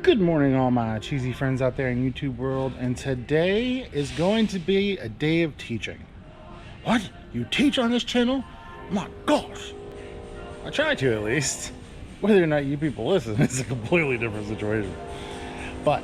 Good morning, all my cheesy friends out there in YouTube world, and today is going to be a day of teaching. What? You teach on this channel? My gosh! I try to, at least. Whether or not you people listen is a completely different situation. But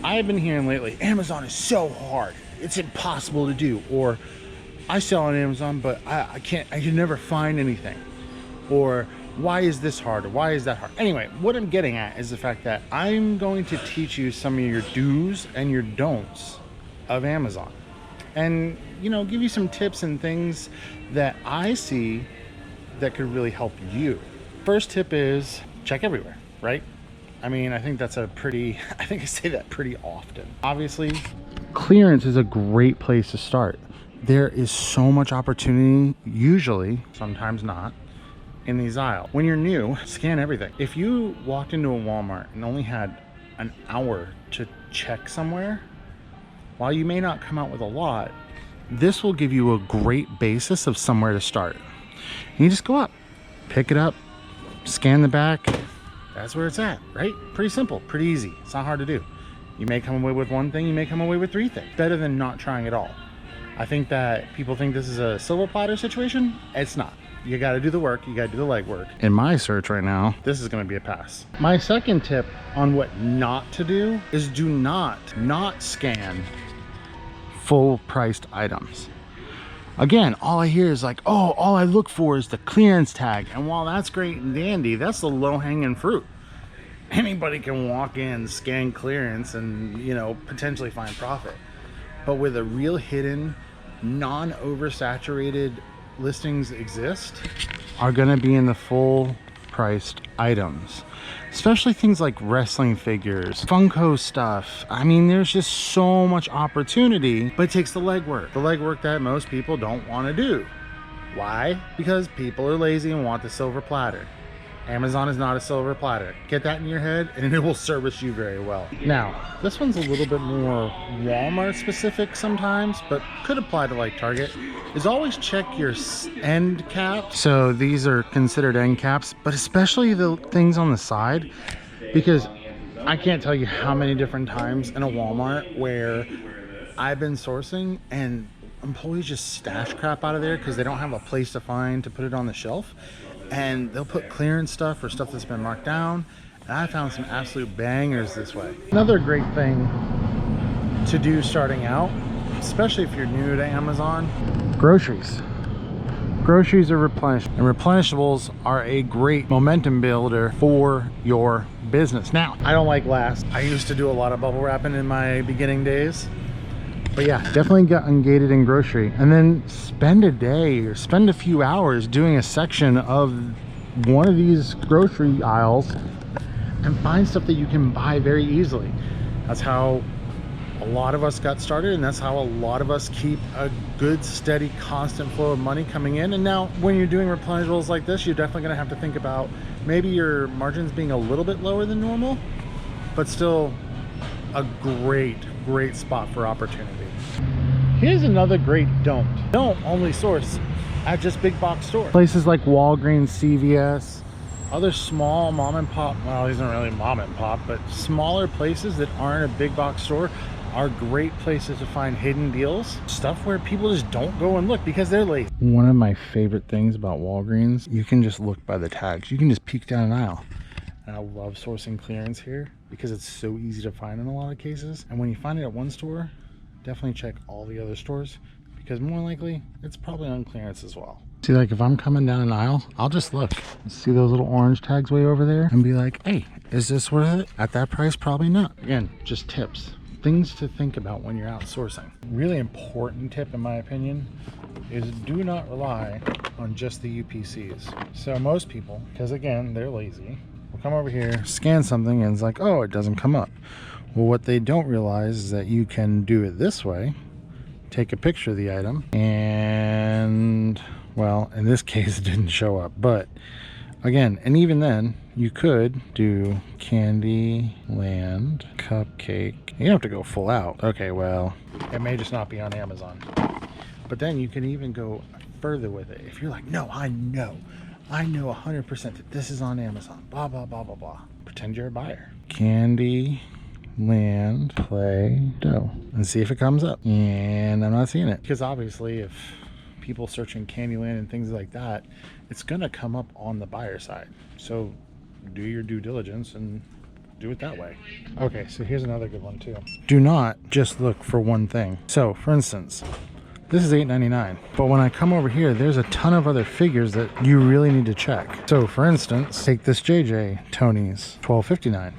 I've been hearing lately, Amazon is so hard, it's impossible to do, or I sell on Amazon but I can never find anything, or why is this hard, or why is that hard? Anyway, what I'm getting at is the fact that I'm going to teach you some of your do's and your don'ts of Amazon, and give you some tips and things that I see that could really help you. First tip is check everywhere, right? I mean, I think that's I say that pretty often. Obviously, clearance is a great place to start. There is so much opportunity, usually, sometimes not, in these aisles. When you're new, scan everything. If you walked into a Walmart and only had an hour to check somewhere, while you may not come out with a lot, this will give you a great basis of somewhere to start. You just go up, pick it up, scan the back. That's where it's at, right? Pretty simple, pretty easy. It's not hard to do. You may come away with one thing, you may come away with three things. Better than not trying at all. I think that people think this is a silver platter situation. It's not. You got to do the work, you got to do the legwork. In my search right now, this is going to be a pass. My second tip on what not to do is do not scan full priced items. Again, all I hear is like, oh, all I look for is the clearance tag. And while that's great and dandy, that's the low-hanging fruit. Anybody can walk in, scan clearance, and potentially find profit. But with a real hidden, non-oversaturated listings exist, are going to be in the full priced items, especially things like wrestling figures, Funko stuff. I mean, there's just so much opportunity, but it takes the legwork that most people don't want to do. Why? Because people are lazy and want the silver platter. Amazon is not a silver platter. Get that in your head and it will service you very well. Now, this one's a little bit more Walmart specific sometimes, but could apply to like Target, is always check your end caps. So these are considered end caps, but especially the things on the side, because I can't tell you how many different times in a Walmart where I've been sourcing and employees just stash crap out of there because they don't have a place to put it on the shelf. And they'll put clearance stuff or stuff that's been marked down, and I found some absolute bangers this way. Another great thing to do starting out, especially if you're new to Amazon, groceries are replenished, and replenishables are a great momentum builder for your business. Now, I don't like glass. I used to do a lot of bubble wrapping in my beginning days, but yeah, definitely got ungated in grocery. And then spend a day or spend a few hours doing a section of one of these grocery aisles and find stuff that you can buy very easily. That's how a lot of us got started, and that's how a lot of us keep a good, steady, constant flow of money coming in. And now when you're doing replenishables like this, you're definitely gonna have to think about maybe your margins being a little bit lower than normal, but still a great spot for opportunity. Here's another great don't only source at just big box stores. Places like Walgreens, CVS, other small mom and pop, well, these aren't really mom and pop, but smaller places that aren't a big box store are great places to find hidden deals, stuff where people just don't go and look because they're lazy. One of my favorite things about Walgreens, you can just look by the tags. You can just peek down an aisle. And I love sourcing clearance here because it's so easy to find in a lot of cases. And when you find it at one store, definitely check all the other stores, because more likely it's probably on clearance as well. See, like if I'm coming down an aisle, I'll just look, see those little orange tags way over there, and be like, hey, is this worth it? At that price, probably not. Again, just tips, things to think about when you're outsourcing. Really important tip, in my opinion, is do not rely on just the UPCs. So most people, because again, they're lazy, will come over here, scan something, and it's like, oh, it doesn't come up. Well, what they don't realize is that you can do it this way. Take a picture of the item, and, well, in this case, it didn't show up. But again, and even then, you could do Candyland cupcake. You don't have to go full out. Okay, well, it may just not be on Amazon. But then you can even go further with it. If you're like, no, I know 100% that this is on Amazon, blah, blah, blah, blah, blah. pretend you're a buyer. Candy Land Play Dough, and see if it comes up. And I'm not seeing it, because obviously if people searching Candyland and things like that, it's gonna come up on the buyer side. So do your due diligence and do it that way. Okay, so here's another good one too. Do not just look for one thing. So for instance, this is $8.99, but when I come over here, there's a ton of other figures that you really need to check. So for instance, take this JJ Tony's, $12.59.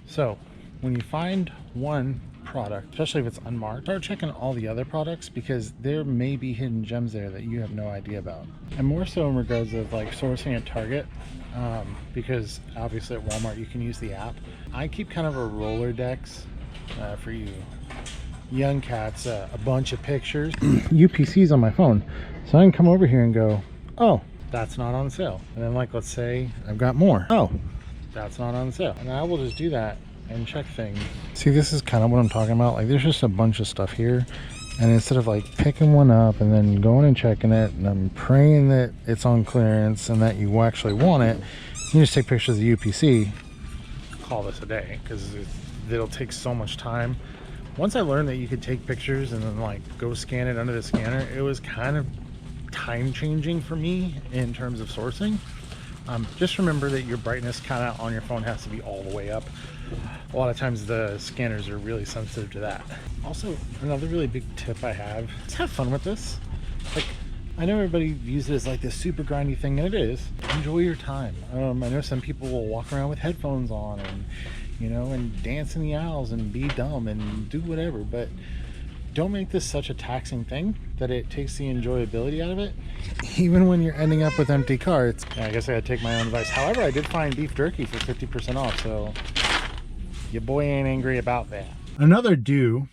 So when you find one product, especially if it's unmarked, start checking all the other products, because there may be hidden gems there that you have no idea about. And more so in regards of like sourcing at Target, because obviously at Walmart you can use the app. I keep kind of a Rolodex for you young cats, a bunch of pictures, UPCs on my phone, so I can come over here and go, oh, that's not on sale. And then like, let's say I've got more, oh, that's not on sale, and I will just do that and check things. See, this is kind of what I'm talking about. Like, there's just a bunch of stuff here, and instead of like picking one up and then going and checking it and I'm praying that it's on clearance and that you actually want it, you just take pictures of the UPC, call this a day, because it'll take so much time. Once I learned that you could take pictures and then like go scan it under the scanner, it was kind of time changing for me in terms of sourcing. Just remember that your brightness kind of on your phone has to be all the way up. A lot of times the scanners are really sensitive to that. Also, another really big tip I have is have fun with this. Like, I know everybody views it as like this super grindy thing, and it is. Enjoy your time. I know some people will walk around with headphones on and, you know, and dance in the aisles and be dumb and do whatever, but don't make this such a taxing thing that it takes the enjoyability out of it, even when you're ending up with empty carts. Yeah, I guess I gotta take my own advice. However, I did find beef jerky for 50% off, so your boy ain't angry about that. Another do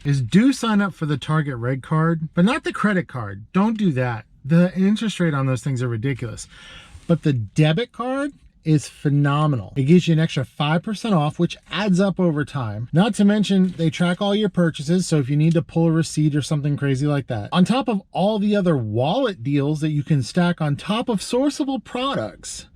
sign up for the Target Red Card, but not the credit card. Don't do that. The interest rate on those things are ridiculous. But the debit card is phenomenal. It gives you an extra 5% off, which adds up over time. Not to mention, they track all your purchases, so if you need to pull a receipt or something crazy like that. On top of all the other wallet deals that you can stack on top of sourceable products.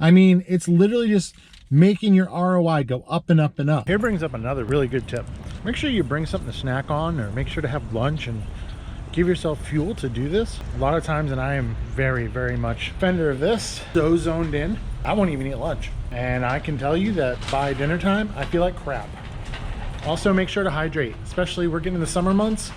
I mean, it's literally just making your ROI go up and up and up. Here brings up another really good tip. Make sure you bring something to snack on, or make sure to have lunch and give yourself fuel to do this. A lot of times, and I am very, very much a fender of this, so zoned in, I won't even eat lunch. And I can tell you that by dinner time, I feel like crap. Also, make sure to hydrate, especially we're getting the summer months.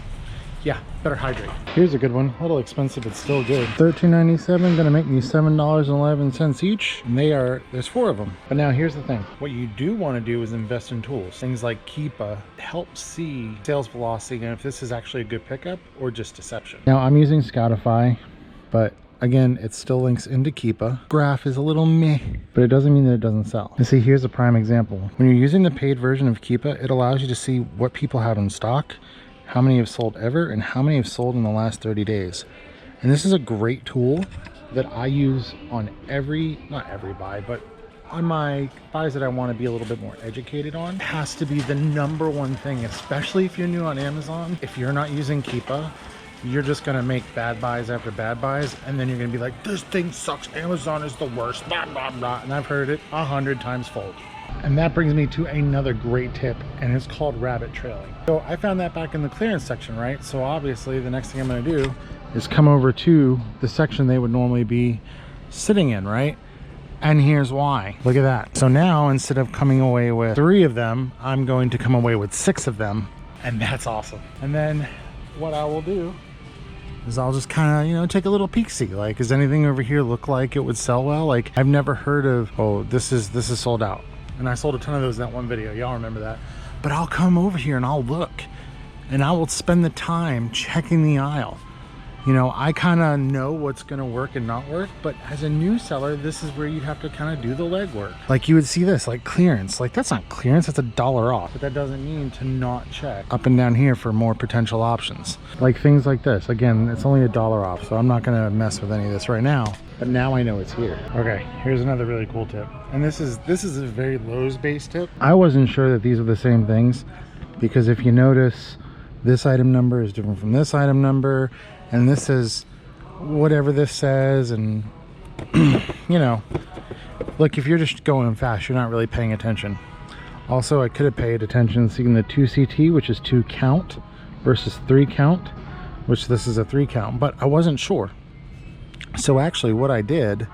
Yeah, better hydrate. Here's a good one, a little expensive, but still good. $13.97, gonna make me $7.11 each. And there's 4 of them. But now here's the thing. What you do wanna do is invest in tools. Things like Keepa help see sales velocity and if this is actually a good pickup or just deception. Now I'm using Scoutify, but again, it still links into Keepa. Graph is a little meh, but it doesn't mean that it doesn't sell. And see, here's a prime example. When you're using the paid version of Keepa, it allows you to see what people have in stock, how many have sold ever, and how many have sold in the last 30 days. And this is a great tool that I use on not every buy, but on my buys that I want to be a little bit more educated on. It has to be the #1 thing, especially if you're new on Amazon. If you're not using Keepa, you're just gonna make bad buys after bad buys, and then you're gonna be like, this thing sucks, Amazon is the worst, blah, blah, blah. And I've heard it 100 times fold. And that brings me to another great tip, and it's called rabbit trailing. So I found that back in the clearance section, right? So obviously the next thing I'm gonna do is come over to the section they would normally be sitting in, right? And here's why. Look at that. So now instead of coming away with 3 of them, I'm going to come away with 6 of them, and that's awesome. And then what I will do is I'll just kind of, you know, take a little peek-see. Like, does anything over here look like it would sell well? Like, I've never heard of, oh, this is sold out. And I sold a ton of those in that one video. Y'all remember that. But I'll come over here and I'll look. And I will spend the time checking the aisle. You know, I kind of know what's going to work and not work. But as a new seller, this is where you have to kind of do the legwork. Like, you would see this, like clearance. Like, that's not clearance, that's $1 off. But that doesn't mean to not check up and down here for more potential options. Like things like this. Again, it's only $1 off. So I'm not going to mess with any of this right now. But now I know it's here. Okay, here's another really cool tip. And this is a very Lowe's based tip. I wasn't sure that these were the same things, because if you notice, this item number is different from this item number, and this is whatever this says, and you know, Look, if you're just going fast, you're not really paying attention. Also, I could have paid attention seeing the 2CT, which is 2 count versus 3 count, which this is a 3 count, but I wasn't sure. So actually what I did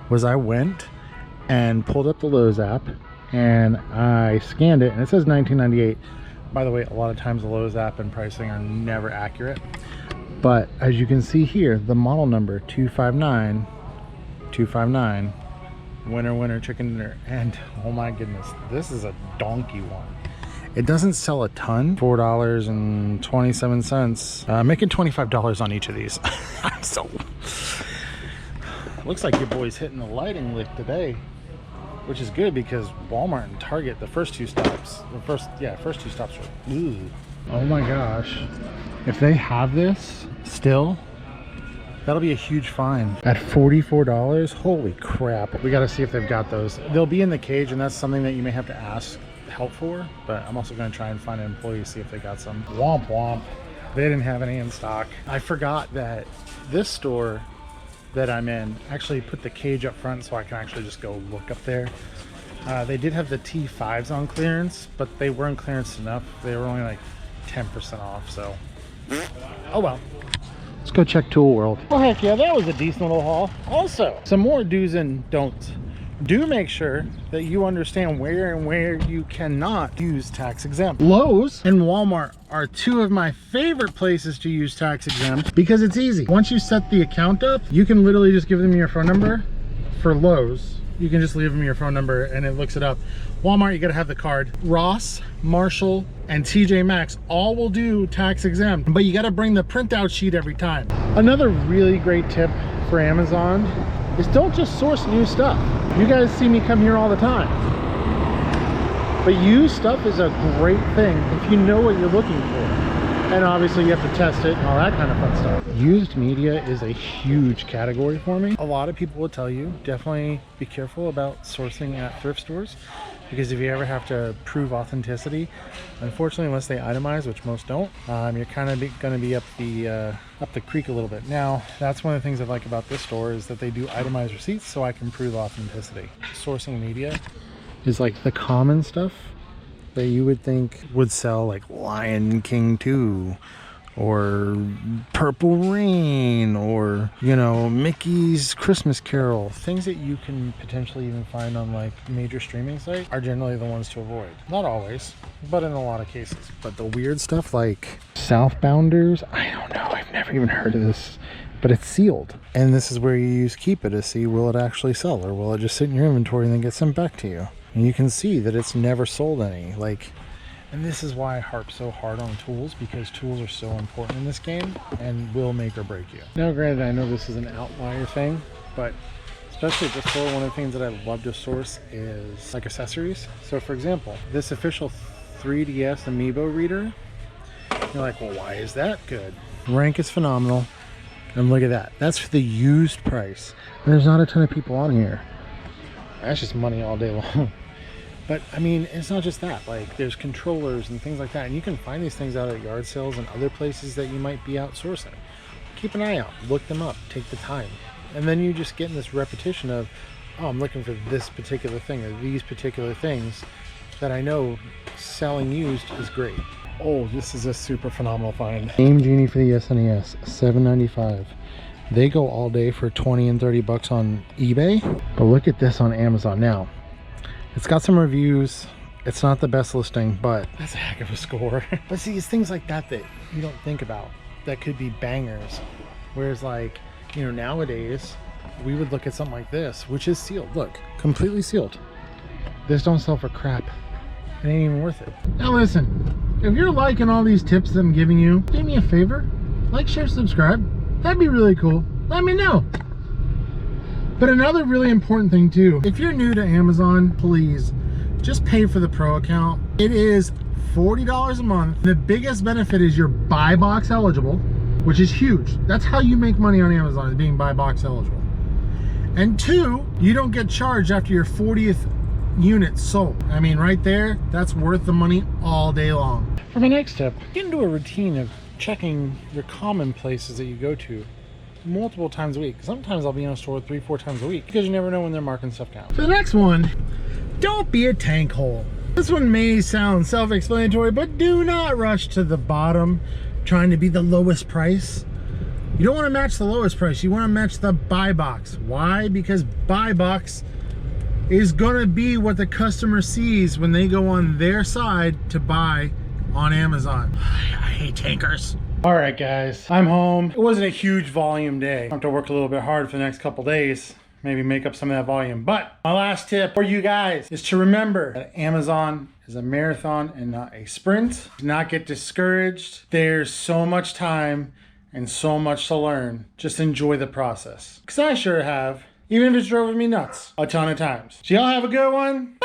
was I went and pulled up the Lowe's app and I scanned it, and it says $19.98. By the way, a lot of times the Lowe's app and pricing are never accurate, but as you can see here, the model number 259 winner chicken dinner, and oh my goodness, this is a donkey one. It doesn't sell a ton. $4.27, making $25 on each of these. So looks like your boy's hitting the lighting lick today, which is good because Walmart and Target, the first two stops were, ooh. Oh my gosh, if they have this still, that'll be a huge find at $44. Holy crap. We got to see if they've got those. They'll be in the cage, and that's something that you may have to ask help for, but I'm also going to try and find an employee to see if they got some. Womp womp, they didn't have any in stock. I forgot that this store that I'm in actually put the cage up front, so I can actually just go look up there. They did have the T5s on clearance, but they weren't clearance enough. They were only like 10% off, so oh well. Let's go check Tool World. Oh heck yeah, that was a decent little haul. Also, some more do's and don'ts. Do make sure that you understand where and where you cannot use tax exempt. Lowe's and Walmart are two of my favorite places to use tax exempt because it's easy. Once you set the account up, you can literally just give them your phone number. For Lowe's, you can just leave them your phone number and it looks it up. Walmart, you gotta have the card. Ross, Marshall, and TJ Maxx all will do tax exempt, but you gotta bring the printout sheet every time. Another really great tip for Amazon is don't just source new stuff. You guys see me come here all the time, but used stuff is a great thing if you know what you're looking for. And obviously you have to test it and all that kind of fun stuff. Used media is a huge category for me. A lot of people will tell you, definitely be careful about sourcing at thrift stores, because if you ever have to prove authenticity, unfortunately, unless they itemize, which most don't, you're kind of going to be up the creek a little bit. Now, that's one of the things I like about this store is that they do itemized receipts, so I can prove authenticity. Sourcing media is like the common stuff that you would think would sell, like Lion King 2 or Purple Rain, or, you know, Mickey's Christmas Carol. Things that you can potentially even find on like major streaming sites are generally the ones to avoid. Not always, but in a lot of cases. But the weird stuff like Southbounders, I don't know, I've never even heard of this, but it's sealed. And this is where you use Keep It to see, will it actually sell, or will it just sit in your inventory and then get sent back to you? And you can see that it's never sold any. Like, and this is why I harp so hard on tools, because tools are so important in this game and will make or break you. Now granted, I know this is an outlier thing, but especially at this store, one of the things that I love to source is like accessories. So for example, this official 3DS Amiibo reader, you're like, well, why is that good? Rank is phenomenal, and look at that. That's for the used price. And there's not a ton of people on here. That's just money all day long. But I mean, it's not just that. Like, there's controllers and things like that, and you can find these things out at yard sales and other places that you might be outsourcing. Keep an eye out, look them up, take the time, and then you just get in this repetition of, oh, I'm looking for this particular thing or these particular things that I know selling used is great. Oh, this is a super phenomenal find. Game Genie for the SNES, $7.95. They go all day for 20 and 30 bucks on eBay, but look at this on Amazon. Now, it's got some reviews. It's not the best listing, but that's a heck of a score. But see, it's things like that that you don't think about that could be bangers. Whereas, like, you know, nowadays we would look at something like this, which is sealed. Look, completely sealed. This don't sell for crap. It ain't even worth it. Now listen, if you're liking all these tips that I'm giving you, do me a favor, like, share, subscribe. That'd be really cool. Let me know. But another really important thing too, if you're new to Amazon, please just pay for the pro account. It is $40 a month. The biggest benefit is you're buy box eligible, which is huge. That's how you make money on Amazon, is being buy box eligible. And two, you don't get charged after your 40th unit sold. I mean, right there, that's worth the money all day long. For my next tip, get into a routine of checking your common places that you go to multiple times a week. Sometimes I'll be in a store 3-4 times a week because you never know when they're marking stuff down. For the next one, don't be a tank hole. This one may sound self-explanatory, but do not rush to the bottom trying to be the lowest price. You don't want to match the lowest price. You want to match the buy box. Why? Because buy box is gonna be what the customer sees when they go on their side to buy on Amazon. I hate tankers. All right, guys, I'm home. It wasn't a huge volume day. I have to work a little bit hard for the next couple days, maybe make up some of that volume. But my last tip for you guys is to remember that Amazon is a marathon and not a sprint. Do not get discouraged. There's so much time and so much to learn. Just enjoy the process. Because I sure have, even if it's drove me nuts a ton of times. So y'all have a good one.